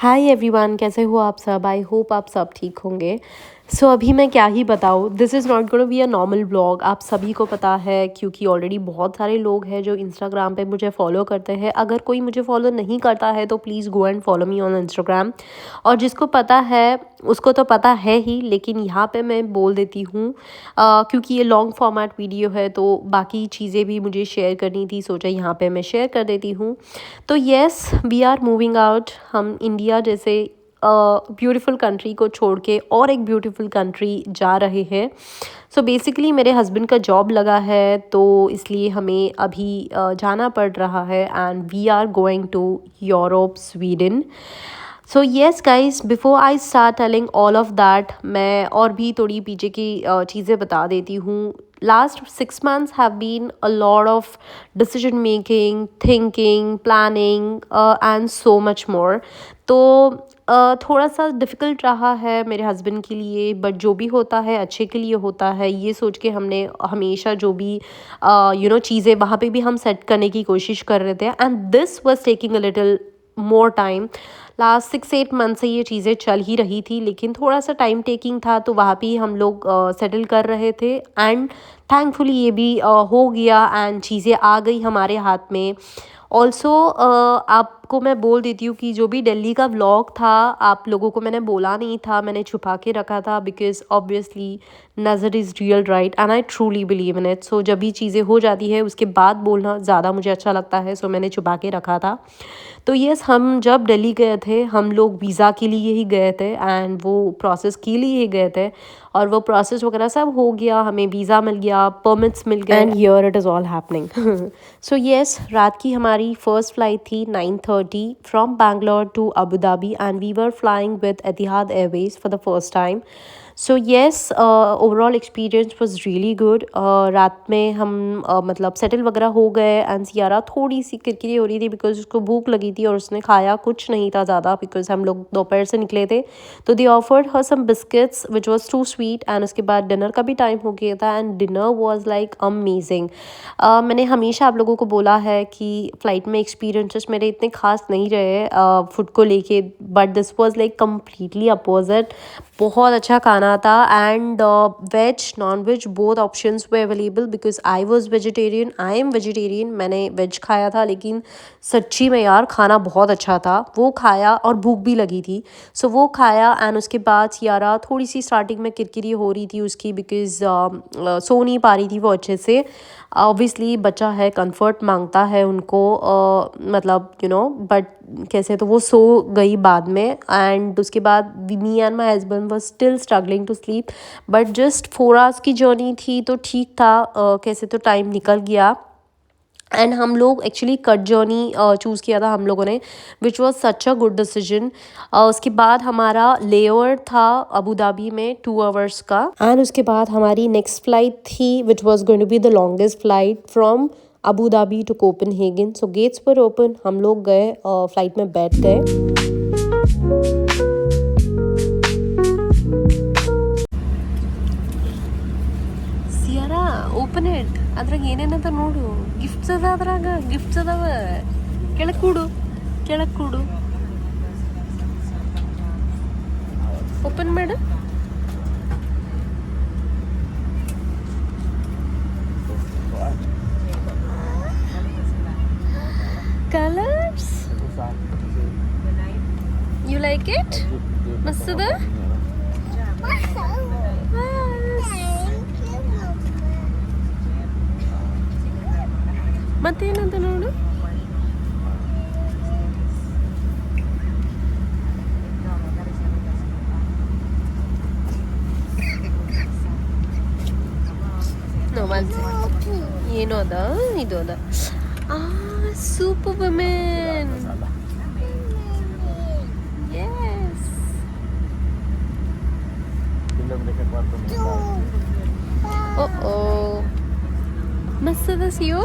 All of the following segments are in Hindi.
हाय एवरीवन, कैसे हो आप सब। आई होप आप सब ठीक होंगे। अभी मैं क्या ही बताऊँ, this is not gonna be a normal blog. आप सभी को पता है क्योंकि ऑलरेडी बहुत सारे लोग हैं जो इंस्टाग्राम पे मुझे फॉलो करते हैं। अगर कोई मुझे फॉलो नहीं करता है तो please go and follow me on Instagram. और जिसको पता है उसको तो पता है ही, लेकिन यहाँ पे मैं बोल देती हूँ क्योंकि ये लॉन्ग फॉर्मेट वीडियो है तो बाकी चीज़ें भी मुझे शेयर करनी थी, सोचा यहाँ पे मैं शेयर कर देती हूँ। तो yes, we are moving out. हम इंडिया जैसे ब्यूटीफुल कंट्री को छोड़ के और एक ब्यूटीफुल कंट्री जा रहे हैं। बेसिकली मेरे हस्बैंड का जॉब लगा है तो इसलिए हमें अभी जाना पड़ रहा है and we are going to Europe, Sweden. Yes guys, before I start telling all of that, मैं और भी थोड़ी पीछे की चीज़ें बता देती हूँ। Last 6 months have been a lot of decision making, thinking, planning and so much more. तो थोड़ा सा डिफ़िकल्ट रहा है मेरे हस्बैंड के लिए, बट जो भी होता है अच्छे के लिए होता है, ये सोच के हमने हमेशा जो भी चीज़ें वहाँ पे भी हम सेट करने की कोशिश कर रहे थे। And this was taking a little more time. Last 6-8 month से ये चीज़ें चल ही रही थी, लेकिन थोड़ा सा टाइम टेकिंग था, तो वहाँ पे हम लोग सेटल कर रहे थे। एंड थैंकफुली ये भी हो गया एंड चीज़ें आ गई हमारे हाथ में। ऑल्सो आपको मैं बोल देती हूँ कि जो भी दिल्ली का व्लॉग था आप लोगों को मैंने बोला नहीं था, मैंने छुपा के रखा था, बिकॉज ऑब्वियसली नज़र is real right and I truly believe in it. जब भी चीज़ें हो जाती है उसके बाद बोलना ज़्यादा मुझे अच्छा लगता है, मैंने छुपा के रखा था। तो यस, हम जब दिल्ली गए थे हम लोग वीज़ा के लिए ही गए थे एंड वो प्रोसेस के लिए ही गए थे, और वो प्रोसेस वगैरह सब हो गया, हमें वीज़ा मिल गया, परमिट्स मिल गए and here it is all happening. Yes, रात की हमारी फ़र्स्ट फ़्लाइट थी 9:30 from Bangalore to Abu Dhabi and we were flying with Etihad Airways for the first time. Yes, overall experience was really good. रात में हम मतलब सेटल वगैरह हो गए एंड सियारा थोड़ी सी किरकिरी हो रही थी बिकॉज उसको भूख लगी थी और उसने खाया कुछ नहीं था ज़्यादा, बिकॉज हम लोग दोपहर से निकले थे। तो they offered her some biscuits which was too sweet and उसके बाद डिनर का भी टाइम हो गया था and dinner was like amazing. मैंने हमेशा आप लोगों को बोला है कि फ़्लाइट में एक्सपीरियंसेस मेरे इतने खास नहीं रहे फूड को लेके, but this was like completely opposite. बहुत अच्छा खाना था and veg non veg both options way available, because I was vegetarian, I am vegetarian. मैंने वेज खाया था, लेकिन सच्ची में यार खाना बहुत अच्छा था। वो खाया और भूख भी लगी थी, वो खाया एंड उसके बाद यारा थोड़ी सी स्टार्टिंग में किरकिरी हो रही थी उसकी, बिकॉज सो नहीं पा रही थी वो अच्छे से। ऑब्वियसली बच्चा है, कंफर्ट मांगता है उनको, मतलब बट कैसे, तो वो सो गई बाद में एंड उसके बाद me and my husband was still struggling to sleep. But just 4 hours की जर्नी थी तो ठीक था, कैसे तो टाइम निकल गया। एंड हम लोग एक्चुअली कट जर्नी चूज़ किया था हम लोगों ने, which was such a good decision. उसके बाद हमारा लेओवर था अबू धाबी में 2 आवर्स का, एंड उसके बाद हमारी नेक्स्ट फ़्लाइट थी which was going to be the longest flight from Abu Dhabi to Copenhagen. Gates पर ओपन, हम लोग गए, फ्लाइट में बैठ गए। Sierra, open it. ಅದ್ರಾಗ ಏನೇನದ ನೋಡು, ಗಿಫ್ಟ್ಸ್ ಅದ, ಅದ್ರಾಗ ಗಿಫ್ಟ್ಸ್ ಅದಾವ. ಕೆಳಗೆ ಕೂಡು, ಕೆಳಗೆ ಕೂಡು. ಓಪನ್ ಮಾಡು. Colours, you like it? ಮಸ್ತದ. ಮತ್ತೇನಂತ ನೋಡು. ಏನು ಅದ, ಇದು ಅದ. Super women. ಯೆಸ್. ಓ मस्त था सियो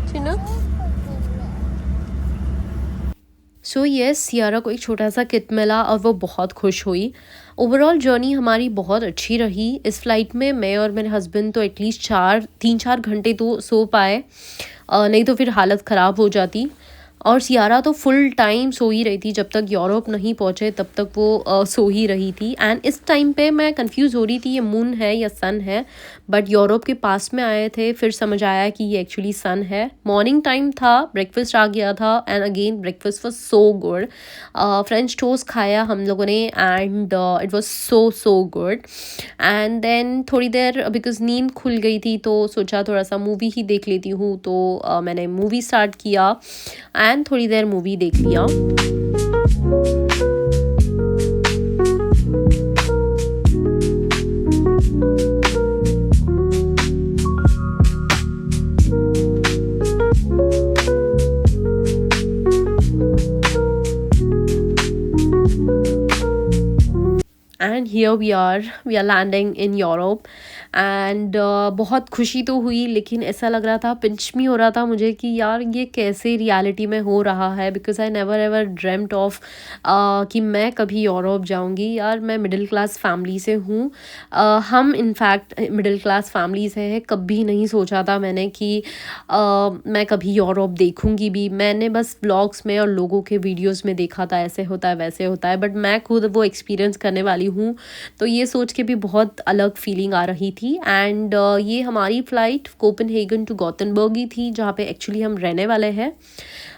चिन्ना। येस, सियारा को एक छोटा सा किट मिला और वो बहुत खुश हुई। ओवरऑल जर्नी हमारी बहुत अच्छी रही। इस फ्लाइट में मैं और मेरे हस्बैंड तो एटलीस्ट 3-4 घंटे तो सो पाए, नहीं तो फिर हालत ख़राब हो जाती। और सियारा तो फुल टाइम सो ही रही थी, जब तक यूरोप नहीं पहुँचे तब तक वो सो ही रही थी। एंड इस टाइम पे मैं कंफ्यूज हो रही थी ये मून है या सन है, बट यूरोप के पास में आए थे फिर समझ आया कि ये एक्चुअली सन है। मॉर्निंग टाइम था, ब्रेकफास्ट आ गया था and again breakfast was so good. French toast खाया हम लोगों ने and it was so good. And then थोड़ी देर बिकॉज नींद खुल गई थी तो सोचा थोड़ा सा मूवी ही देख लेती हूँ, तो मैंने मूवी स्टार्ट किया एंड थोड़ी देर मूवी देख लिया। And here we are landing in Europe and बहुत खुशी तो हुई, लेकिन ऐसा लग रहा था, पिंच मी हो रहा था मुझे कि यार ये कैसे रियलिटी में हो रहा है, because I never ever dreamed of कि मैं कभी यूरोप जाऊंगी। यार मैं मिडिल क्लास फैमिली से हूँ, हम इनफैक्ट मिडिल क्लास फैमिली से है, कभी नहीं सोचा था मैंने कि मैं कभी यूरोप देखूंगी भी। मैंने बस ब्लॉग्स में और लोगों के वीडियोस में देखा था ऐसे होता है वैसे होता है, बट मैं खुद वो एक्सपीरियंस करने वाली हूँ, तो ये सोच के भी बहुत अलग फीलिंग आ रही थी। एंड ये हमारी फ़्लाइट कोपेनहेगन टू गॉथेनबर्ग ही थी, जहाँ पे एक्चुअली हम रहने वाले हैं।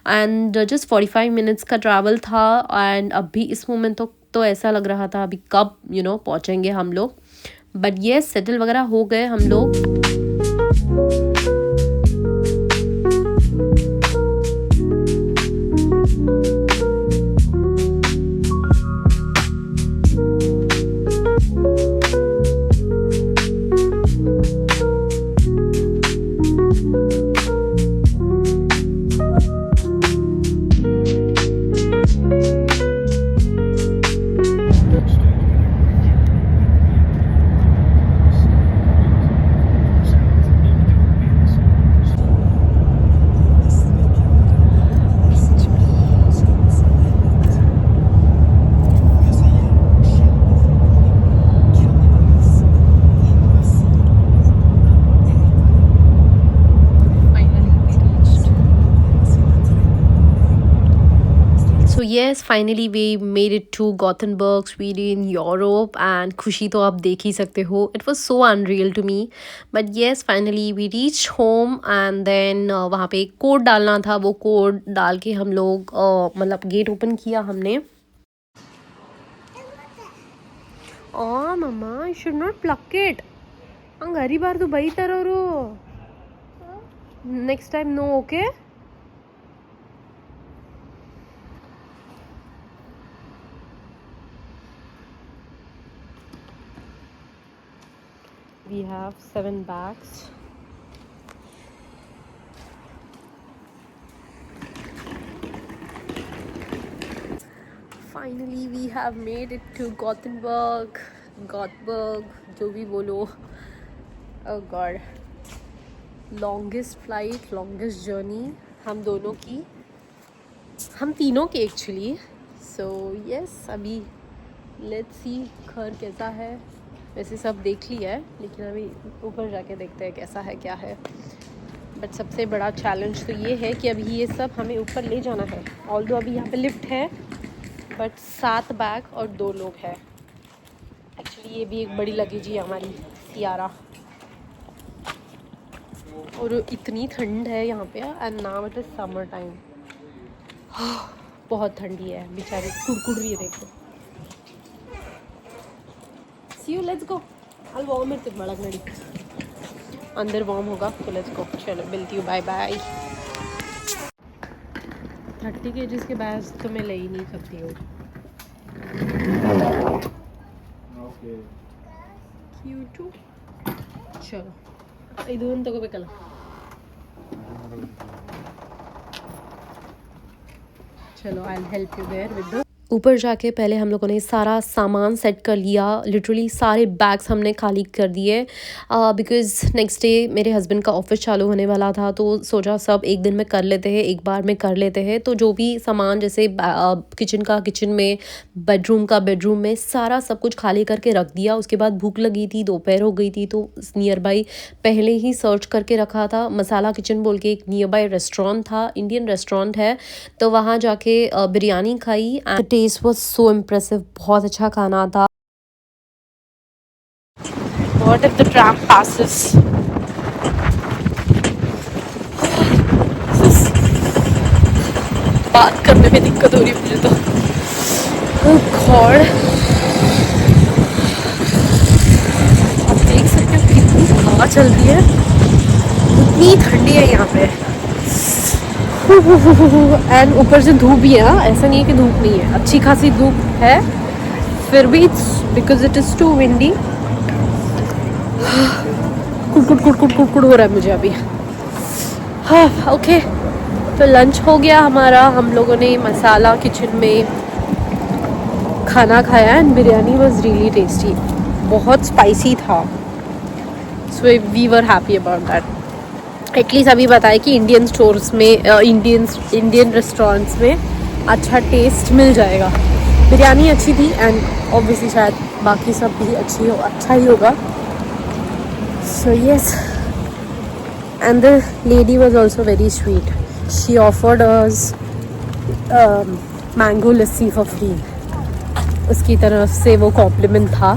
एंड जस्ट 45 मिनट्स का ट्रैवल था एंड अभी इस मोमेंट तो ऐसा लग रहा था अभी कब पहुँचेंगे हम लोग, बट ये सेटल वगैरह हो गए हम लोग। So yes, finally we made it to Gothenburg, Sweden, Europe, and खुशी तो आप देख ही सकते हो, it was so unreal to me. But yes, finally we reached home and then वहाँ पे एक कोड डालना था, वो कोड डाल के हम लोग मतलब गेट ओपन किया हमने। Oh mama, you should not pluck it. Angari बार तो बही तरह रो. Next time no, okay? We have 7 bags. Finally we have made it to Gothenburg, जो भी बोलो. Oh God, longest flight, longest journey हम दोनों की, हम तीनों की एक्चुअली. So yes, अभी let's see घर कैसा है. वैसे सब देख लिया है, लेकिन अभी ऊपर जाके देखते हैं कैसा है क्या है. बट सबसे बड़ा चैलेंज तो ये है कि अभी ये सब हमें ऊपर ले जाना है. ऑल्दो अभी यहाँ पे लिफ्ट है, बट 7 बैग और 2 लोग हैं. एक्चुअली ये भी एक बड़ी लगेज ही हमारी सियारा. और इतनी ठंड है यहाँ पे, and now it is summer time. बहुत ठंडी है, बेचारी कुड़कुड़ रही है. देखो. See you, let's go. I'll warm it बड़ा घड़ी. अंदर वार्म होगा तो लेट्स गो. चलो मिलती हूँ, बाय बाय. 30 kg के बैग तो मैं ले ही नहीं सकती हूँ. क्यूट. चलो ಇದೊಂದು ತಗೋಬೇಕಲ್ಲ. चलो I'll help you there with the. ऊपर जाके पहले हम लोगों ने सारा सामान सेट कर लिया, लिटरली सारे बैग्स हमने खाली कर दिए बिकॉज़ नेक्स्ट डे मेरे हस्बैंड का ऑफिस चालू होने वाला था, तो सोचा सब एक दिन में कर लेते हैं, एक बार में कर लेते हैं। तो जो भी सामान जैसे किचन का किचन में, बेडरूम का बेडरूम में, सारा सब कुछ खाली करके रख दिया। उसके बाद भूख लगी थी, दोपहर हो गई थी, तो नियर बाई पहले ही सर्च करके रखा था। मसाला किचन बोल के एक नियर बाई रेस्टोरेंट था, इंडियन रेस्टोरेंट है, तो वहाँ जाके बिरयानी खाई and taste was so impressive, बहुत अच्छा खाना था। What if the tram passes? बात करने में दिक्कत हो रही है मुझे तो। Oh God! आप देख सकते हो कितनी हवा चल रही है, इतनी ठंडी है यहाँ पे। एंड ऊपर से धूप भी है, हाँ ऐसा नहीं है कि धूप नहीं है, अच्छी खासी धूप है, फिर भी because it is too windy, कुड़ हो रहा है मुझे अभी। हाँ ओके, तो लंच हो गया हमारा, हम लोगों ने मसाला किचन में खाना खाया and biryani was really tasty, बहुत स्पाइसी था, so we were happy about that. At least अभी बताए कि इंडियन स्टोर्स में, इंडियन रेस्टोरेंट्स में अच्छा टेस्ट मिल जाएगा। बिरयानी अच्छी थी एंड ऑब्वियसली शायद बाकी सब भी अच्छा ही होगा। So yes, and the lady was also very sweet. She offered us mango lassi for free. उसकी तरफ से वो कॉम्प्लीमेंट था।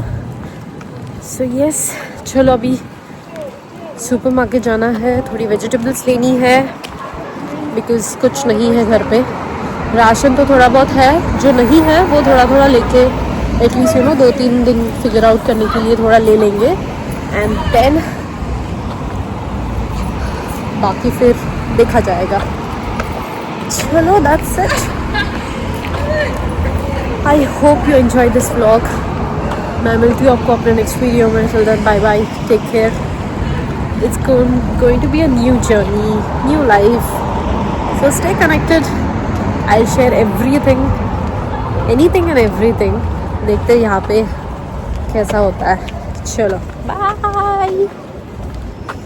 So yes, चलो अभी सुपरमार्केट जाना है, थोड़ी वेजिटेबल्स लेनी है बिकॉज़ कुछ नहीं है घर पे। राशन तो थोड़ा बहुत है, जो नहीं है वो थोड़ा थोड़ा लेके एटलीस्ट 2-3 दिन फिगर आउट करने के लिए थोड़ा ले लेंगे एंड देन बाकी फिर देखा जाएगा। चलो that's it, I hope you enjoy this vlog. मैं मिलती हूँ आपको अपने नेक्स्ट वीडियो में। Till then bye bye, take care. It's going to be a new journey, new life, so stay connected. I share everything, anything and everything. देखते हैं यहाँ पे कैसा होता है। चलो बाय।